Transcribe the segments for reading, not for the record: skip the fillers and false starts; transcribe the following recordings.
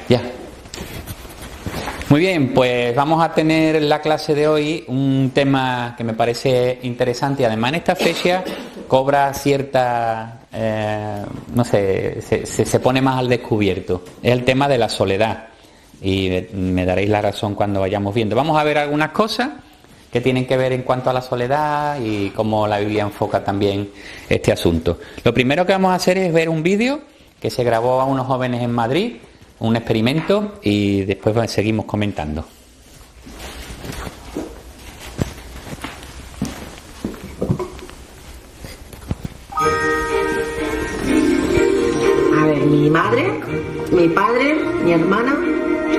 Ya. Muy bien, pues vamos a tener en la clase de hoy un tema que me parece interesante y además en esta fecha cobra cierta, no sé, se pone más al descubierto. Es el tema de la soledad y me daréis la razón cuando vayamos viendo. Vamos a ver algunas cosas que tienen que ver en cuanto a la soledad y cómo la Biblia enfoca también este asunto. Lo primero que vamos a hacer es ver un vídeo que se grabó a unos jóvenes en Madrid, un experimento, y después seguimos comentando. A ver, mi madre, mi padre, mi hermana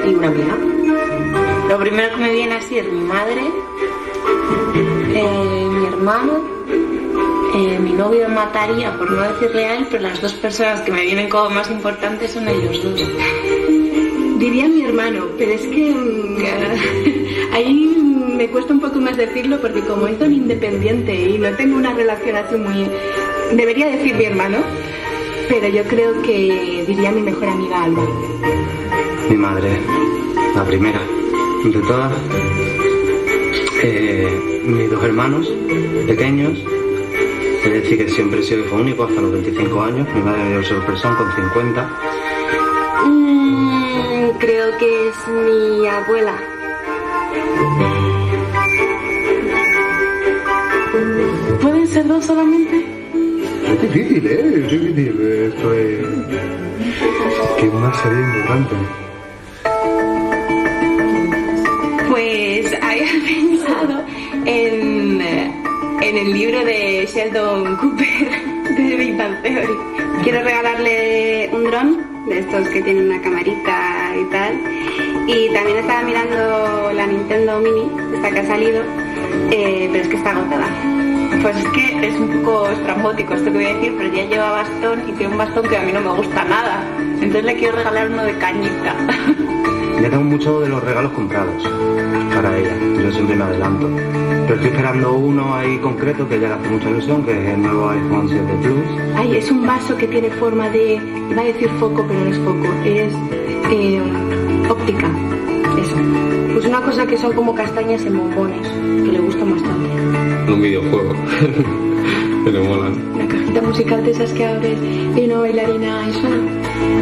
y una amiga. Lo primero que me viene así es mi madre, mi hermano, mi novio mataría por no decirle a él, pero las dos personas que me vienen como más importantes son ellos dos. Diría mi hermano, pero es que ahí me cuesta un poco más decirlo porque como es tan independiente y no tengo una relación así muy... Debería decir mi hermano, pero yo creo que diría mi mejor amiga Alba. Mi madre, la primera de todas. Mis dos hermanos pequeños, es decir que siempre he sido hijo único hasta los 25 años. Mi madre me dio sorpresa con 50. Creo que es mi abuela. ¿Pueden ser dos solamente? Es difícil, es difícil. Esto es... ¿Qué más sería importante? Pues había pensado en el libro de Sheldon Cooper de Big Bang Theory. Quiero regalarle un dron de estos que tienen una camarita y tal, y también estaba mirando la Nintendo Mini, esta que ha salido, pero es que está agotada. Pues es que es un poco estrambótico esto que voy a decir, pero ya lleva bastón y tiene un bastón que a mí no me gusta nada, entonces le quiero regalar uno de cañita. Ya tengo mucho de los regalos comprados para ella, yo siempre me adelanto. Pero estoy esperando uno ahí concreto que ya le hace mucha ilusión, que es el nuevo iPhone 7 Plus. Ay, es un vaso que tiene forma de... iba a decir foco, pero no es foco, es óptica. Eso. Pues una cosa que son como castañas en bombones, que le gustan bastante. Un videojuego. Que le molan. Una cajita musical de esas que abres y una bailarina y suena.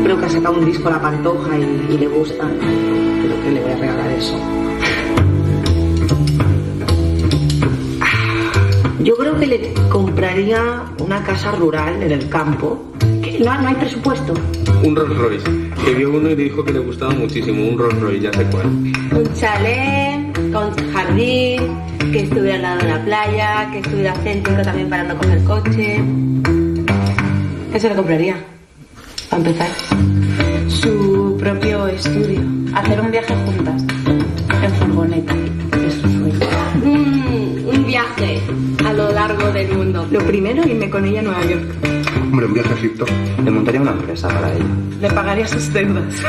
Creo que ha sacado un disco a la Pantoja y le gusta. Creo que le voy a regalar eso. Yo creo que le compraría una casa rural en el campo. No hay presupuesto. Un Rolls Royce. Que vio uno y le dijo que le gustaba muchísimo. Un Rolls Royce, ya sé cuál. Un chalet con jardín, que estuviera al lado de la playa, que estuviera céntrico también para no coger coche. Eso le compraría, para empezar. Su propio estudio. Hacer un viaje juntas, en furgoneta, es su sueño. Un viaje a lo largo del mundo. Lo primero, irme con ella a Nueva York. Hombre, un viaje a Egipto. Le montaría una empresa para ella. Le pagaría sus deudas.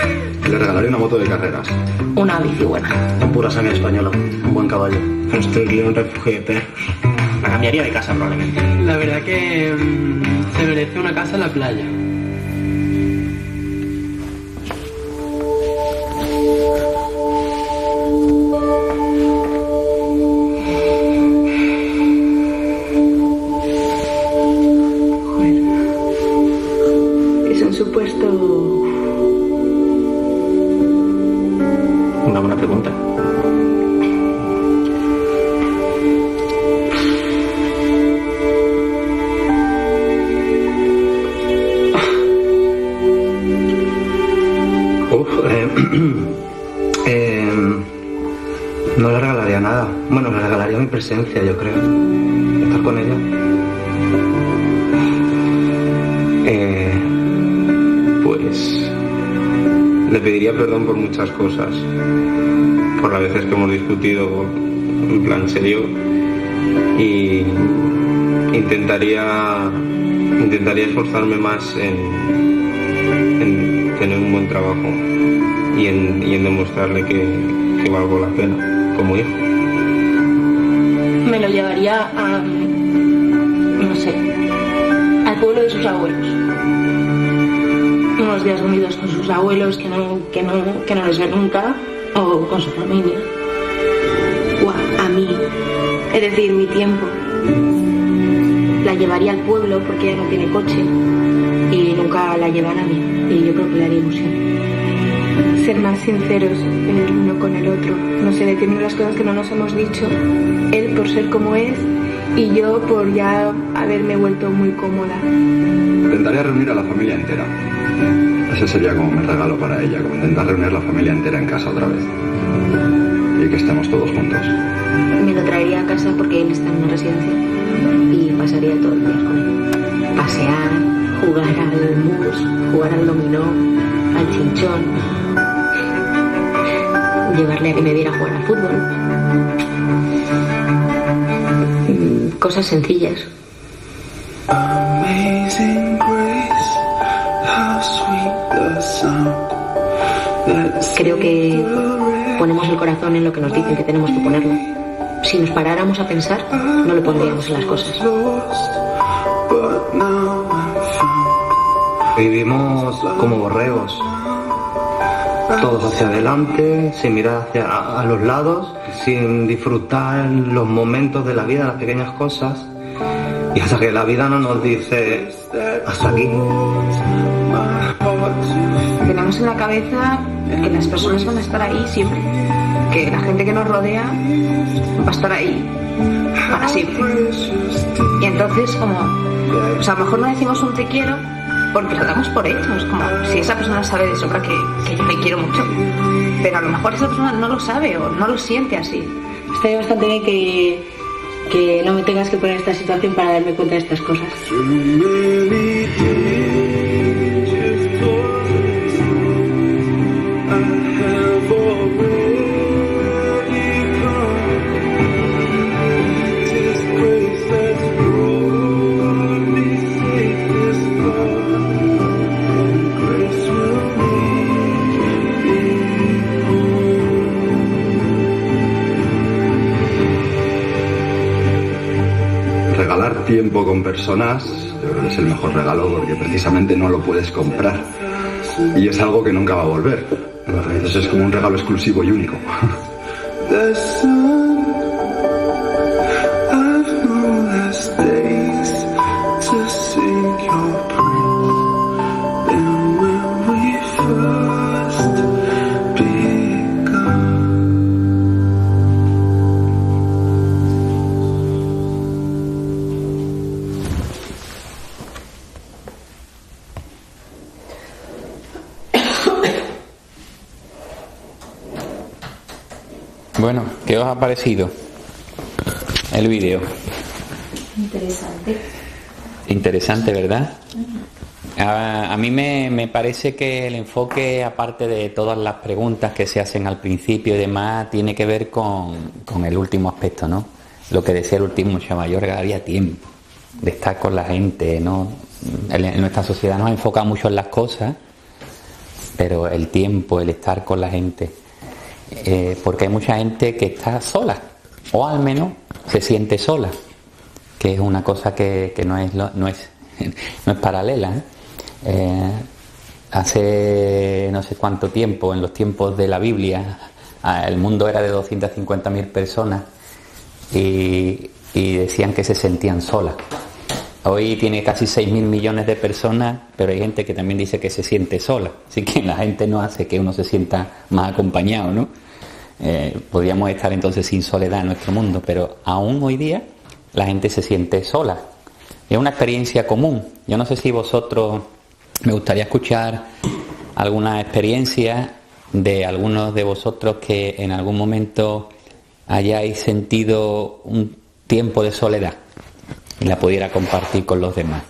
Le regalaría una moto de carreras. Una bici buena. Con pura sangre española, un buen caballo. Construiría un refugio de perros. La cambiaría de casa probablemente. La verdad que se merece una casa en la playa. Es un supuesto... Una buena pregunta. No le regalaría nada. Bueno, le regalaría mi presencia, yo creo. Estar con ella. Pues le pediría perdón por muchas cosas. Por las veces que hemos discutido en plan serio. Y intentaría esforzarme más en tener un buen trabajo y en demostrarle que valgo la pena como hijo. Me lo llevaría a, no sé, al pueblo de sus abuelos. unos días unidos con sus abuelos que no les ve nunca, o con su familia. O a mí, es decir, mi tiempo. La llevaría al pueblo porque ella no tiene coche y nunca la lleva a nadie, y yo creo que le haría ilusión. Ser más sinceros el uno con el otro, no sé, decirnos las cosas que no nos hemos dicho, él por ser como es y yo por ya haberme vuelto muy cómoda. Intentaría reunir a la familia entera. Ese sería como mi regalo para ella, como intentar reunir la familia entera en casa otra vez y que estemos todos juntos. Me lo traería a casa porque él está en una residencia y pasaría todo el día con él. Pasear, jugar al mus, jugar al dominó, al chinchón, llevarle a que me viera jugar al fútbol. Cosas sencillas. Creo que ponemos el corazón en lo que nos dicen que tenemos que ponerlo. Si nos paráramos a pensar, no lo pondríamos en las cosas. Vivimos como borregos, todos hacia adelante, sin mirar a los lados, sin disfrutar los momentos de la vida, las pequeñas cosas, y hasta que la vida no nos dice hasta aquí. Tenemos en la cabeza que las personas van a estar ahí siempre, que la gente que nos rodea va a estar ahí para siempre. Y entonces, como, o sea, a lo mejor no decimos un te quiero porque lo damos por hecho, es como si esa persona sabe de sobra que yo me quiero mucho, pero a lo mejor esa persona no lo sabe o no lo siente así. Estaría bastante bien que no me tengas que poner en esta situación para darme cuenta de estas cosas. Regalar tiempo con personas, yo creo que es el mejor regalo porque precisamente no lo puedes comprar. Y es algo que nunca va a volver. Entonces es como un regalo exclusivo y único. Bueno, ¿qué os ha parecido el vídeo? Interesante. Interesante, ¿verdad? A mí me parece que el enfoque, aparte de todas las preguntas que se hacen al principio y demás, tiene que ver con el último aspecto, ¿no? Lo que decía el último Chamayor, había tiempo de estar con la gente, ¿no? En nuestra sociedad nos ha enfocado mucho en las cosas, pero el tiempo, el estar con la gente, porque hay mucha gente que está sola, o al menos se siente sola, que es una cosa que no es paralela, ¿eh? Hace no sé cuánto tiempo, en los tiempos de la Biblia, el mundo era de 250.000 personas y decían que se sentían solas. Hoy tiene casi 6.000 millones de personas, pero hay gente que también dice que se siente sola. Así que la gente no hace que uno se sienta más acompañado, ¿no? Podríamos estar entonces sin soledad en nuestro mundo, pero aún hoy día la gente se siente sola. Es una experiencia común. Yo no sé si vosotros, me gustaría escuchar alguna experiencia de algunos de vosotros que en algún momento hayáis sentido un tiempo de soledad y la pudiera compartir con los demás.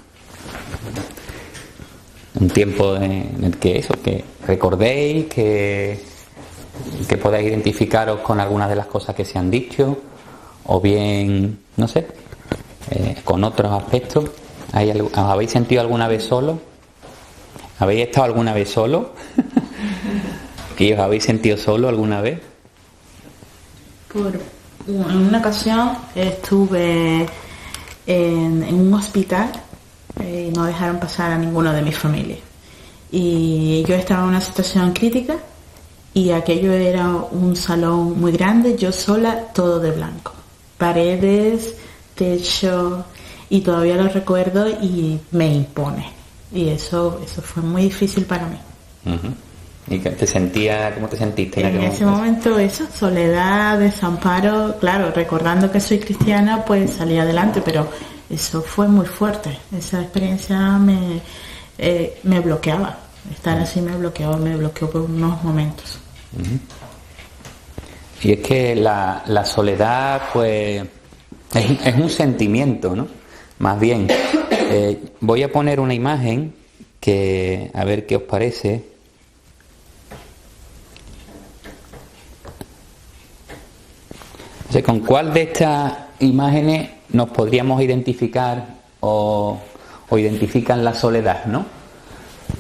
Un tiempo en el que que recordéis, que podáis identificaros con algunas de las cosas que se han dicho, o bien, no sé, con otros aspectos. ¿Os habéis sentido alguna vez solo? ¿Habéis estado alguna vez solo? ¿Y os habéis sentido solo alguna vez? En una ocasión estuve en un hospital y no dejaron pasar a ninguno de mi familia. Y yo estaba en una situación crítica y aquello era un salón muy grande, yo sola, todo de blanco. Paredes, techo, y todavía lo recuerdo y me impone. Y eso fue muy difícil para mí. Uh-huh. ¿Y cómo te sentiste en ese momento? Eso, soledad, desamparo, claro, recordando que soy cristiana, pues salí adelante, pero eso fue muy fuerte. Esa experiencia me bloqueaba. Estar así me bloqueó por unos momentos. Uh-huh. Y es que la soledad, pues, es un sentimiento, ¿no? Más bien, voy a poner una imagen que, a ver qué os parece. O sea, ¿con cuál de estas imágenes nos podríamos identificar o identifican la soledad, no?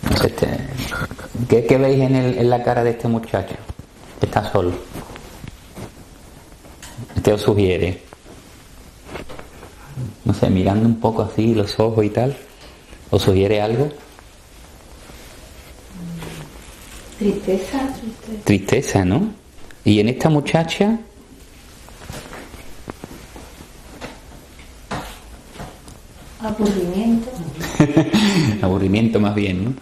No sé, ¿qué veis en la cara de este muchacho que está solo? ¿Qué os sugiere? No sé, mirando un poco así los ojos y tal, ¿os sugiere algo? Tristeza, ¿no? Y en esta muchacha, aburrimiento. Aburrimiento más bien, ¿no?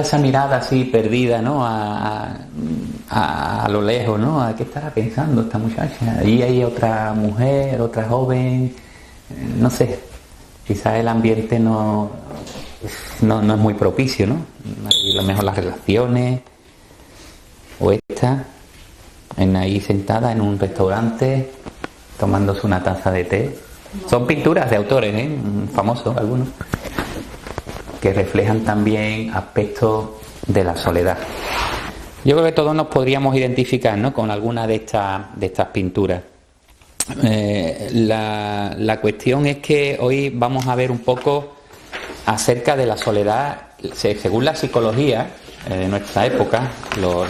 Esa mirada así perdida, ¿no? A lo lejos, ¿no? ¿A qué estará pensando esta muchacha? Ahí hay otra mujer, otra joven, no sé. Quizás el ambiente no es muy propicio, ¿no? A lo mejor las relaciones, o esta, ahí sentada en un restaurante, tomándose una taza de té. Son pinturas de autores, famosos algunos, que reflejan también aspectos de la soledad. Yo creo que todos nos podríamos identificar, ¿no?, con alguna de estas pinturas. La cuestión es que hoy vamos a ver un poco acerca de la soledad, según la psicología de nuestra época, los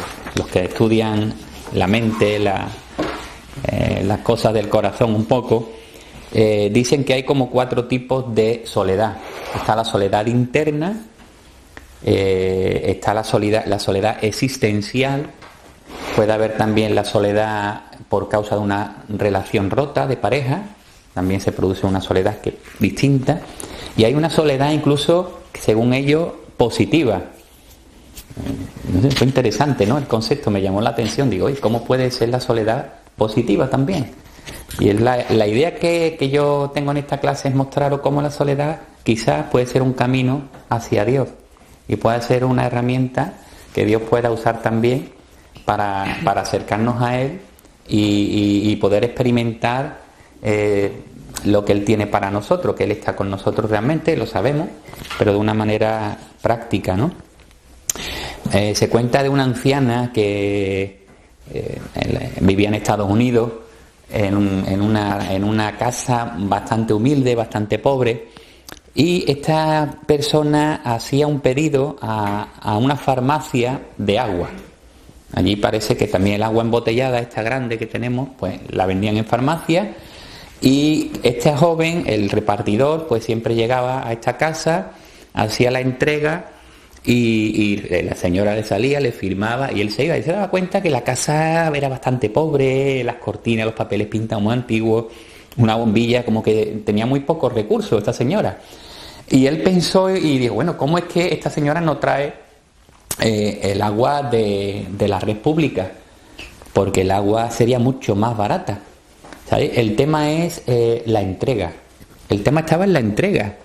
que estudian la mente, las cosas del corazón un poco, dicen que hay como 4 tipos de soledad. Está la soledad interna, está la soledad existencial, puede haber también la soledad por causa de una relación rota de pareja, también se produce una soledad distinta, y hay una soledad incluso, según ellos, positiva. Fue interesante, ¿no? El concepto me llamó la atención, digo, ¿y cómo puede ser la soledad positiva también? Y es la idea que yo tengo en esta clase es mostraros cómo la soledad quizás puede ser un camino hacia Dios y puede ser una herramienta que Dios pueda usar también para acercarnos a Él y poder experimentar lo que Él tiene para nosotros, que Él está con nosotros realmente, lo sabemos, pero de una manera práctica, ¿no? Se cuenta de una anciana que vivía en Estados Unidos, en una casa bastante humilde, bastante pobre, y esta persona hacía un pedido a una farmacia de agua. Allí parece que también el agua embotellada, esta grande que tenemos, pues la vendían en farmacia, y este joven, el repartidor, pues siempre llegaba a esta casa, hacía la entrega y la señora le salía, le firmaba y él se iba y se daba cuenta que la casa era bastante pobre, las cortinas, los papeles pintados muy antiguos, una bombilla, como que tenía muy pocos recursos esta señora. Y él pensó y dijo, bueno, ¿cómo es que esta señora no trae el agua de la red pública? Porque el agua sería mucho más barata, ¿sabes? El tema es la entrega. El tema estaba en la entrega.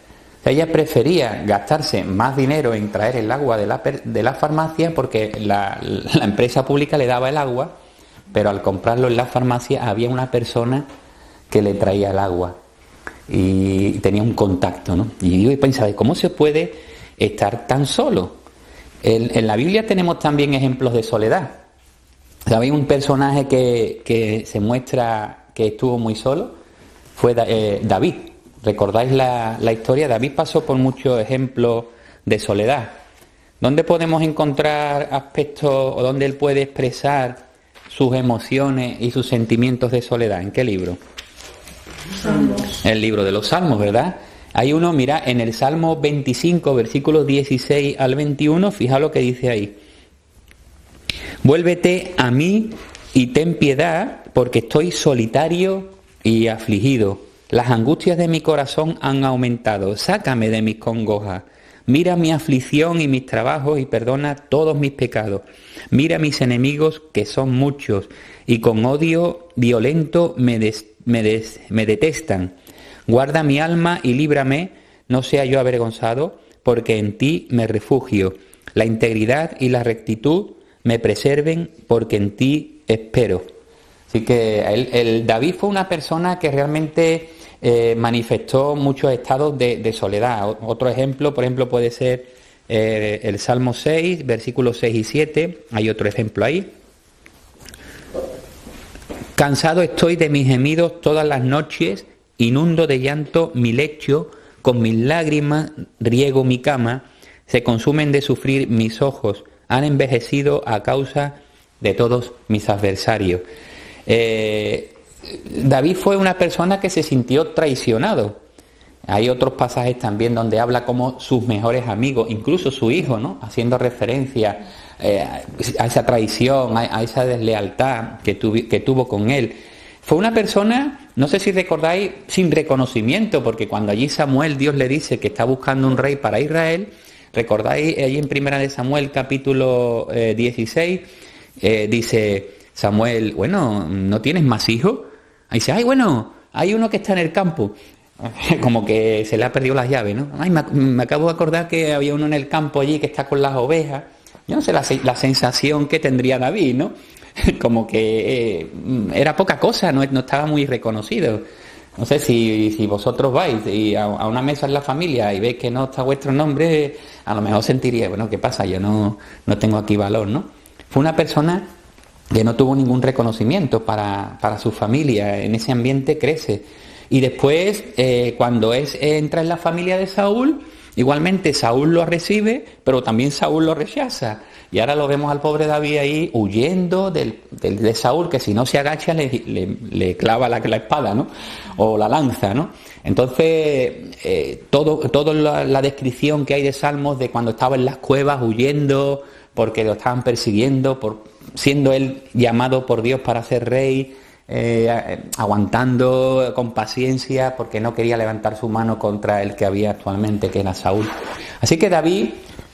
Ella prefería gastarse más dinero en traer el agua de la farmacia porque la empresa pública le daba el agua, pero al comprarlo en la farmacia había una persona que le traía el agua y tenía un contacto, ¿no? Y yo pensaba, ¿cómo se puede estar tan solo? En la Biblia tenemos también ejemplos de soledad. ¿Sabéis? Un personaje que se muestra que estuvo muy solo fue David. ¿Recordáis la historia? David pasó por muchos ejemplos de soledad. ¿Dónde podemos encontrar aspectos o dónde él puede expresar sus emociones y sus sentimientos de soledad? ¿En qué libro? Salmos. El libro de los Salmos, ¿verdad? Hay uno, mira, en el Salmo 25, versículos 16 al 21, fija lo que dice ahí. Vuélvete a mí y ten piedad, porque estoy solitario y afligido. Las angustias de mi corazón han aumentado. Sácame de mis congojas. Mira mi aflicción y mis trabajos y perdona todos mis pecados. Mira mis enemigos, que son muchos, y con odio violento me detestan. Guarda mi alma y líbrame, no sea yo avergonzado, porque en ti me refugio. La integridad y la rectitud me preserven, porque en ti espero. Así que el David fue una persona que realmente manifestó muchos estados de soledad. Otro ejemplo, por ejemplo, puede ser el Salmo 6, versículos 6 y 7. Hay otro ejemplo ahí. Cansado estoy de mis gemidos todas las noches, inundo de llanto mi lecho, con mis lágrimas riego mi cama, se consumen de sufrir mis ojos, han envejecido a causa de todos mis adversarios. David fue una persona que se sintió traicionado. Hay otros pasajes también donde habla como sus mejores amigos, incluso su hijo, ¿no? Haciendo referencia a esa traición, a esa deslealtad que tuvo con él. Fue una persona, no sé si recordáis, sin reconocimiento, porque cuando allí Samuel, Dios le dice que está buscando un rey para Israel, recordáis allí en 1 de Samuel capítulo 16, dice Samuel, bueno, ¿no tienes más hijos? Ahí dice, ay, bueno, hay uno que está en el campo. Como que se le ha perdido las llaves, ¿no? Ay, me acabo de acordar que había uno en el campo allí que está con las ovejas. Yo no sé la sensación que tendría David, ¿no? Como que era poca cosa, no estaba muy reconocido. No sé si vosotros vais y a una mesa en la familia y veis que no está vuestro nombre, a lo mejor sentiría, bueno, ¿qué pasa? Yo no tengo aquí valor, ¿no? Fue una persona que no tuvo ningún reconocimiento para su familia, en ese ambiente crece. Y después, cuando entra en la familia de Saúl, igualmente Saúl lo recibe, pero también Saúl lo rechaza. Y ahora lo vemos al pobre David ahí huyendo de Saúl, que si no se agacha le clava la espada, ¿no? O la lanza, ¿no? Entonces, toda la descripción que hay de Salmos de cuando estaba en las cuevas huyendo, porque lo estaban persiguiendo, siendo él llamado por Dios para ser rey, aguantando con paciencia porque no quería levantar su mano contra el que había actualmente, que era Saúl. Así que David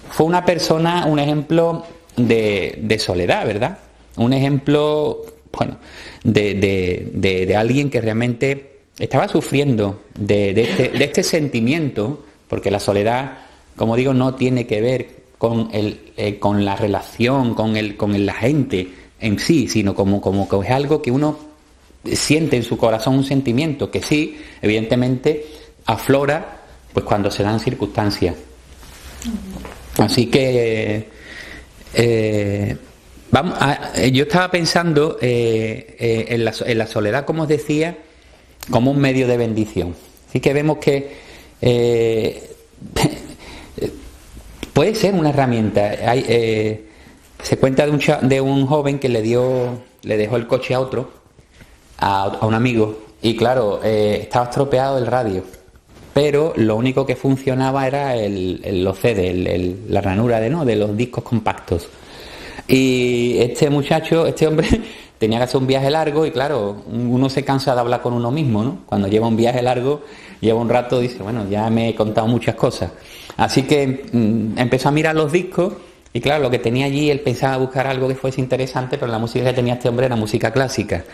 fue una persona, un ejemplo de soledad, ¿verdad? Un ejemplo, bueno, de alguien que realmente estaba sufriendo de este sentimiento, porque la soledad, como digo, no tiene que ver con la relación, con la gente en sí, sino como que es algo que uno siente en su corazón, un sentimiento que sí, evidentemente, aflora pues cuando se dan circunstancias. Así que yo estaba pensando en la soledad, como os decía, como un medio de bendición. Así que vemos que puede ser una herramienta. Se cuenta de un joven que le dejó el coche a otro, a un amigo, y claro, estaba estropeado el radio, pero lo único que funcionaba era los CD, la ranura de los discos compactos. Y este hombre tenía que hacer un viaje largo, y claro, uno se cansa de hablar con uno mismo, ¿no? Cuando lleva un viaje largo, lleva un rato, dice, bueno, ya me he contado muchas cosas. Así que empezó a mirar los discos, y claro, lo que tenía allí, él pensaba buscar algo que fuese interesante, pero la música que tenía este hombre era música clásica.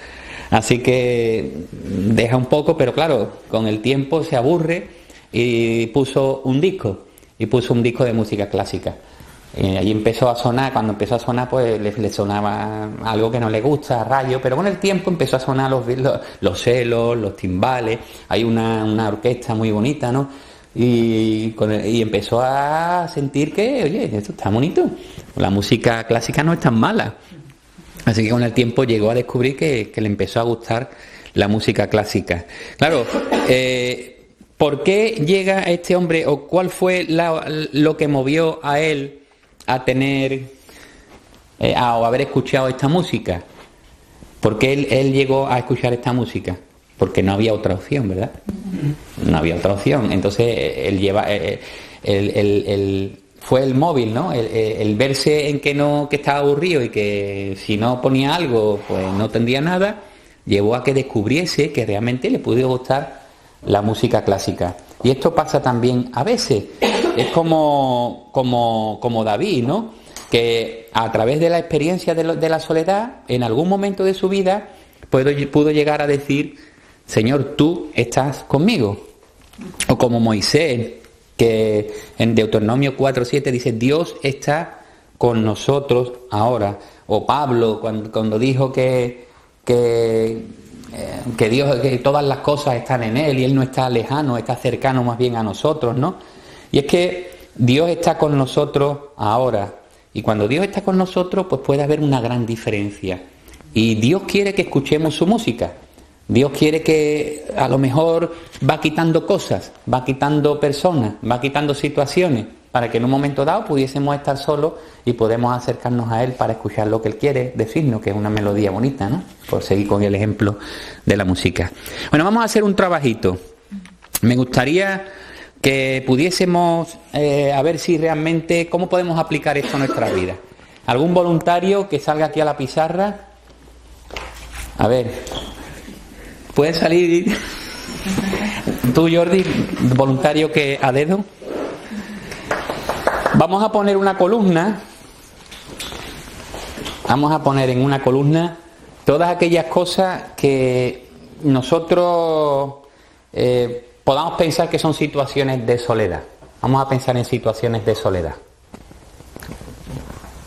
Así que deja un poco, pero claro, con el tiempo se aburre y puso un disco de música clásica. Allí empezó a sonar, cuando empezó a sonar pues le sonaba algo que no le gusta, rayo, pero con el tiempo empezó a sonar los celos, los timbales, hay una orquesta muy bonita, ¿no? Y empezó a sentir que, oye, esto está bonito, la música clásica no es tan mala. Así que con el tiempo llegó a descubrir que le empezó a gustar la música clásica. Claro, ¿por qué llega este hombre o cuál fue lo que movió a él a tener o haber escuchado esta música? ¿Por qué él llegó a escuchar esta música? Porque no había otra opción, ¿verdad? No había otra opción. Entonces él fue el móvil, ¿no? El verse en que estaba aburrido y que si no ponía algo, pues no tendría nada, llevó a que descubriese que realmente le pudo gustar la música clásica. Y esto pasa también a veces. Es como David, ¿no? Que a través de la experiencia de la soledad, en algún momento de su vida, pudo llegar a decir: Señor, tú estás conmigo. O como Moisés, que en Deuteronomio 4:7 dice: Dios está con nosotros ahora. O Pablo, cuando dijo que Dios, que todas las cosas están en Él y Él no está lejano, está cercano más bien a nosotros, ¿no? Y es que Dios está con nosotros ahora. Y cuando Dios está con nosotros, pues puede haber una gran diferencia. Y Dios quiere que escuchemos su música. Dios quiere que, a lo mejor, va quitando cosas, va quitando personas, va quitando situaciones, para que en un momento dado pudiésemos estar solos y podemos acercarnos a Él para escuchar lo que Él quiere decirnos, que es una melodía bonita, ¿no? Por seguir con el ejemplo de la música. Bueno, vamos a hacer un trabajito. Me gustaría que pudiésemos a ver si realmente, cómo podemos aplicar esto a nuestra vida. ¿Algún voluntario que salga aquí a la pizarra? A ver, ¿puedes salir tú, Jordi, voluntario que a dedo? Vamos a poner una columna. Vamos a poner en una columna todas aquellas cosas que nosotros podamos pensar que son situaciones de soledad. Vamos a pensar en situaciones de soledad.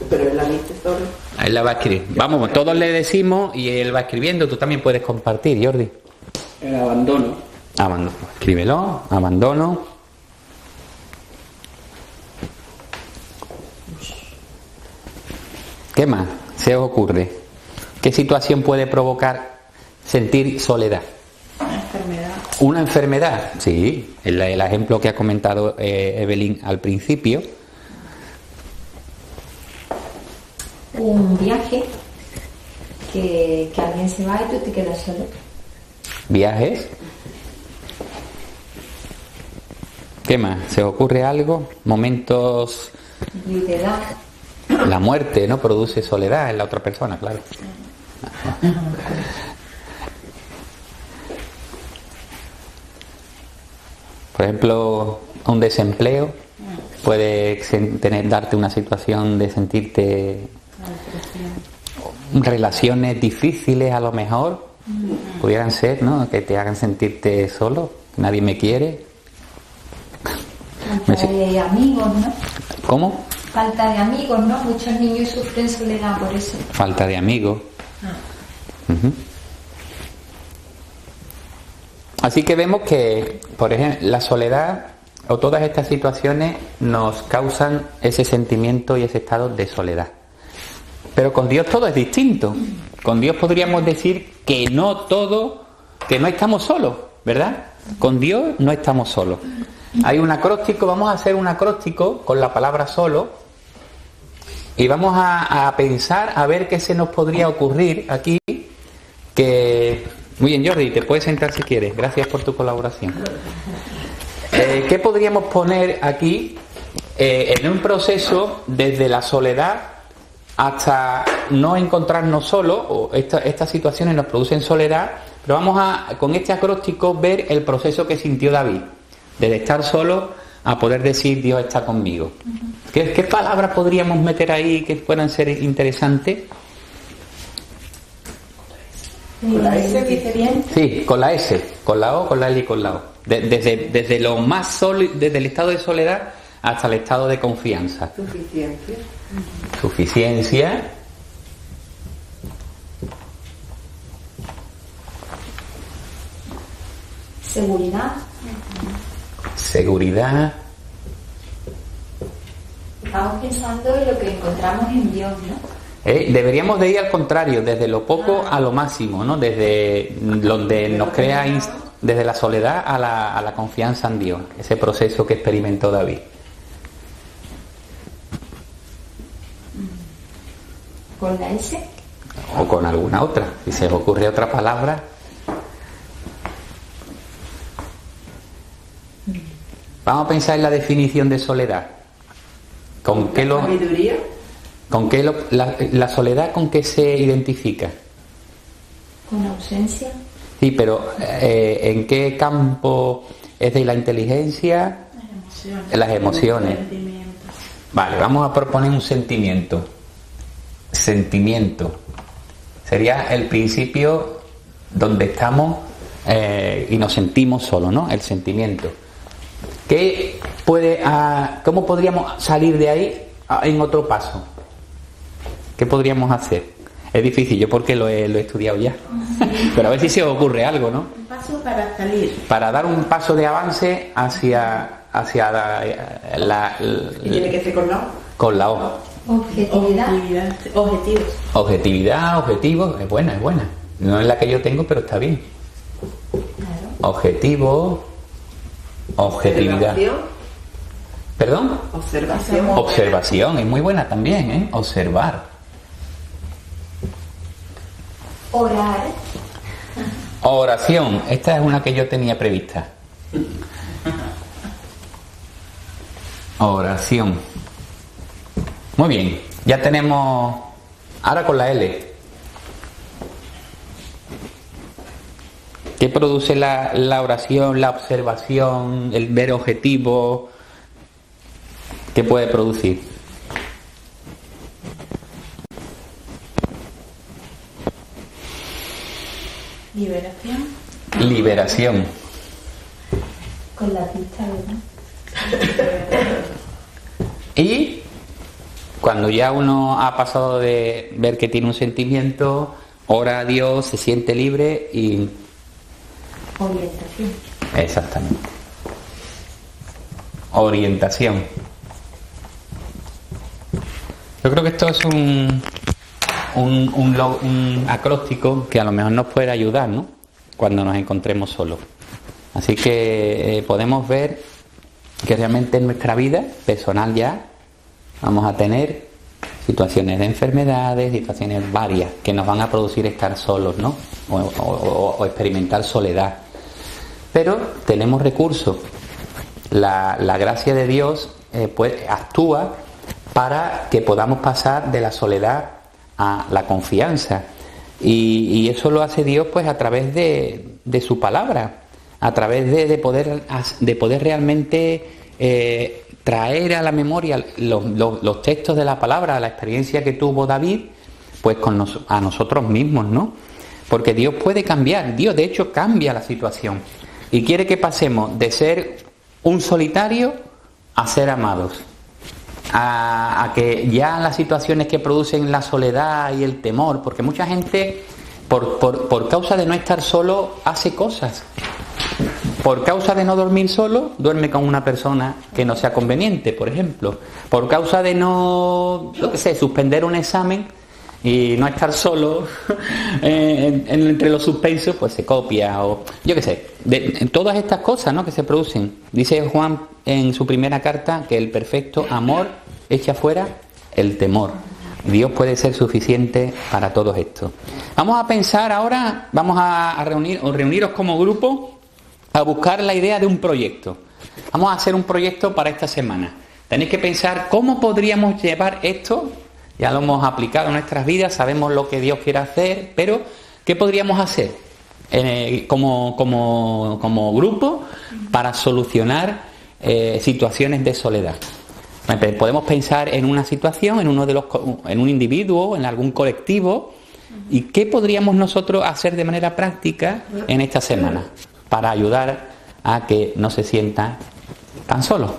Pero él la dice solo. Él la va a escribir. Vamos, todos le decimos y él va escribiendo. Tú también puedes compartir, Jordi. El abandono. Abandono. Escríbelo. Abandono. ¿Qué más se os ocurre? ¿Qué situación puede provocar sentir soledad? Una enfermedad. Una enfermedad, sí. El ejemplo que ha comentado Evelyn al principio. Un viaje que alguien se va y tú te quedas solo. Viajes. ¿Qué más? ¿Se os ocurre algo? Momentos. Viudedad. La muerte, ¿no? Produce soledad en la otra persona, claro. Por ejemplo, un desempleo puede darte una situación de sentirte. Relaciones difíciles, a lo mejor pudieran ser, ¿no? Que te hagan sentirte solo, nadie me quiere. Falta de amigos, ¿no? ¿Cómo? Falta de amigos, ¿no? Muchos niños sufren soledad por eso. Falta de amigos. Uh-huh. Así que vemos que, por ejemplo, la soledad o todas estas situaciones nos causan ese sentimiento y ese estado de soledad. Pero con Dios todo es distinto. Con Dios podríamos decir que no estamos solos, ¿verdad? Con Dios no estamos solos. Hay un acróstico, vamos a hacer un acróstico con la palabra solo y vamos a pensar a ver qué se nos podría ocurrir aquí. Muy bien, Jordi, te puedes sentar si quieres. Gracias por tu colaboración. ¿Qué podríamos poner aquí en un proceso desde la soledad hasta no encontrarnos solos? O estas situaciones nos producen soledad, pero vamos a, con este acróstico, ver el proceso que sintió David, desde estar solo a poder decir Dios está conmigo. ¿Qué palabras podríamos meter ahí que puedan ser interesantes? ¿Con la S dice bien? Sí, con la S, con la O, con la L y con la O. Desde lo más sólido, desde el estado de soledad hasta el estado de confianza. Suficiencia. Suficiencia. Seguridad. Seguridad. Estamos pensando en lo que encontramos en Dios, ¿no? Deberíamos de ir al contrario, desde lo poco a lo máximo, ¿no? Desde donde nos crea, desde la soledad a la confianza en Dios, ese proceso que experimentó David. ¿Con la S? O con alguna otra, si se os ocurre otra palabra. Vamos a pensar en la definición de soledad. ¿Con qué Sabiduría. la soledad con qué se identifica? Con ausencia. Sí, pero ¿en qué campo es de la inteligencia? Las emociones. Vale, vamos a proponer un sentimiento. Sentimiento. Sería el principio donde estamos y nos sentimos solos, ¿no? El sentimiento. ¿Cómo podríamos salir de ahí en otro paso? ¿Qué podríamos hacer? Es difícil, yo porque lo he estudiado ya. Pero a ver si se os ocurre algo, ¿no? Un paso para salir. Para dar un paso de avance hacia la ¿Y tiene que ser con la O. Objetividad. Objetivos. Objetividad, objetivos, es buena. No es la que yo tengo, pero está bien. Claro. Objetivo, objetividad. ¿Perdón? Observación, es muy buena también, ¿eh? Observar. Orar. Oración, esta es una que yo tenía prevista. Oración. Muy bien, ya tenemos. Ahora con la L. ¿Qué produce la oración, la observación, el ver objetivos? ¿Qué puede producir? Liberación. Liberación. Con la pista, ¿verdad? Y cuando ya uno ha pasado de ver que tiene un sentimiento, ora a Dios, se siente libre y... Orientación. Exactamente. Orientación. Yo creo que esto es un acróstico que a lo mejor nos puede ayudar, ¿no? Cuando nos encontremos solos. Así que podemos ver que realmente en nuestra vida personal ya vamos a tener situaciones de enfermedades, situaciones varias que nos van a producir estar solos, ¿no? O experimentar soledad. Pero tenemos recursos. La gracia de Dios pues actúa para que podamos pasar de la soledad a la confianza. Y eso lo hace Dios pues a través de su palabra, a través de poder realmente traer a la memoria los textos de la palabra, la experiencia que tuvo David, pues a nosotros mismos, ¿no? Porque Dios puede cambiar, Dios de hecho cambia la situación y quiere que pasemos de ser un solitario a ser amados, a que ya las situaciones que producen la soledad y el temor, porque mucha gente por causa de no estar solo hace cosas. Por causa de no dormir solo, duerme con una persona que no sea conveniente, por ejemplo. Por causa de no, suspender un examen y no estar solo entre los suspensos, pues se copia o yo qué sé. En todas estas cosas, ¿no?, que se producen. Dice Juan en su primera carta que el perfecto amor echa fuera el temor. Dios puede ser suficiente para todo esto. Vamos a pensar ahora, vamos a reuniros como grupo a buscar la idea de un proyecto. Vamos a hacer un proyecto para esta semana. Tenéis que pensar cómo podríamos llevar esto. Ya lo hemos aplicado en nuestras vidas, sabemos lo que Dios quiere hacer, pero ¿qué podríamos hacer como grupo para solucionar situaciones de soledad? Podemos pensar en una situación, en un individuo, en algún colectivo, y qué podríamos nosotros hacer de manera práctica en esta semana para ayudar a que no se sientan tan solos.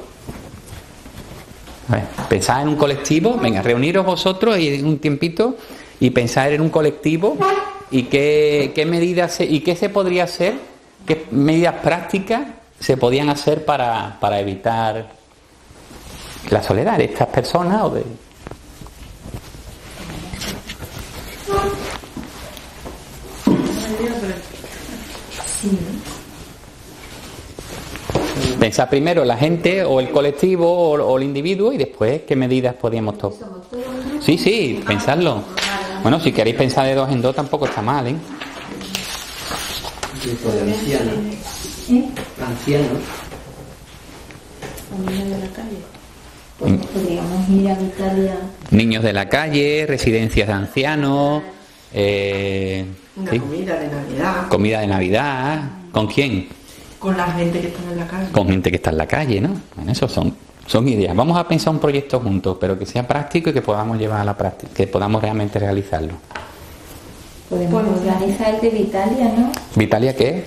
Pensad en un colectivo, venga, reuniros vosotros y un tiempito y pensar en un colectivo y qué medidas y qué se podría hacer, qué medidas prácticas se podían hacer para evitar la soledad de estas personas o de... Pensar primero la gente o el colectivo o el individuo y después qué medidas podíamos tomar. Sí, pensadlo. Bueno, si queréis pensar de 2 en 2 tampoco está mal, ¿eh? Tipo de anciano. Anciano. Niños de la calle. Pues podríamos ir a Vitalia. Niños de la calle, residencias de ancianos, Una ¿sí? comida de Navidad. Comida de Navidad. ¿Con quién? Con la gente que está en la calle. Con gente que está en la calle, ¿no? Bueno, eso son ideas. Vamos a pensar un proyecto juntos, pero que sea práctico y que podamos llevar a la práctica, que podamos realmente realizarlo. Podemos organizar el de Vitalia, ¿no? ¿Vitalia qué?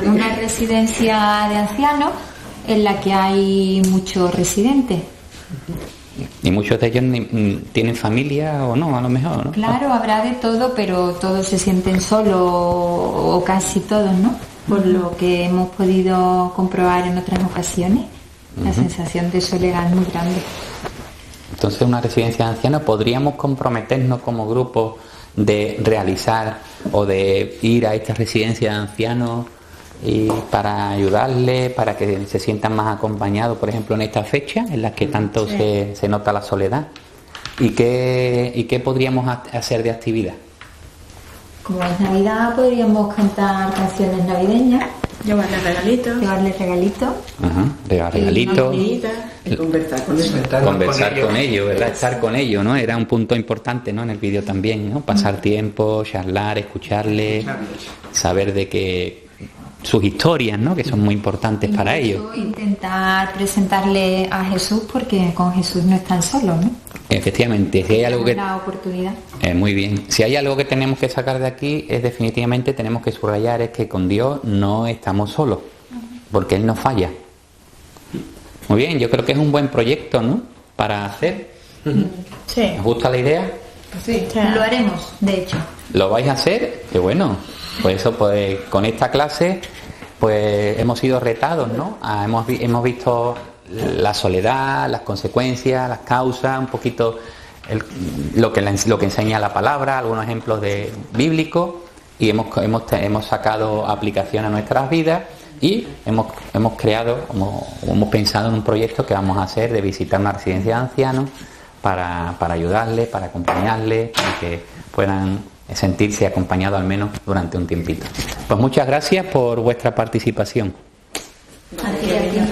Una residencia de ancianos en la que hay muchos residentes. Y muchos de ellos tienen familia o no, a lo mejor, ¿no? Claro, habrá de todo, pero todos se sienten solos o casi todos, ¿no? Por lo que hemos podido comprobar en otras ocasiones, la sensación de soledad es muy grande. Entonces, una residencia de ancianos, ¿podríamos comprometernos como grupo de realizar o de ir a esta residencia de ancianos y para ayudarles, para que se sientan más acompañados, por ejemplo, en esta fecha en la que tanto se nota la soledad? ¿Y qué podríamos hacer de actividad? Como es Navidad, podríamos cantar canciones navideñas. Llevarles regalitos. Regalitos. Y conversar con ellos. Conversar con ellos, ¿verdad? Estar con ellos, ¿no? Era un punto importante, ¿no? En el vídeo también, ¿no? Pasar tiempo, charlar, escucharles, saber de que sus historias, ¿no? Que son muy importantes para ellos. Intentar presentarle a Jesús, porque con Jesús no están solos, ¿no? Efectivamente, si hay algo que... La oportunidad. Muy bien. Si hay algo que tenemos que sacar de aquí, es definitivamente tenemos que subrayar es que con Dios no estamos solos, porque Él no falla. Muy bien, yo creo que es un buen proyecto, ¿no? Para hacer. Sí. ¿Os gusta la idea? Sí, lo haremos, de hecho. ¿Lo vais a hacer? Qué bueno. Pues eso, pues con esta clase, pues hemos sido retados, ¿no? Hemos visto la soledad, las consecuencias, las causas, un poquito lo que enseña la palabra, algunos ejemplos bíblicos, y hemos sacado aplicación a nuestras vidas y hemos pensado en un proyecto que vamos a hacer de visitar una residencia de ancianos para ayudarles, para acompañarles, para que puedan sentirse acompañados al menos durante un tiempito. Pues muchas gracias por vuestra participación. Gracias.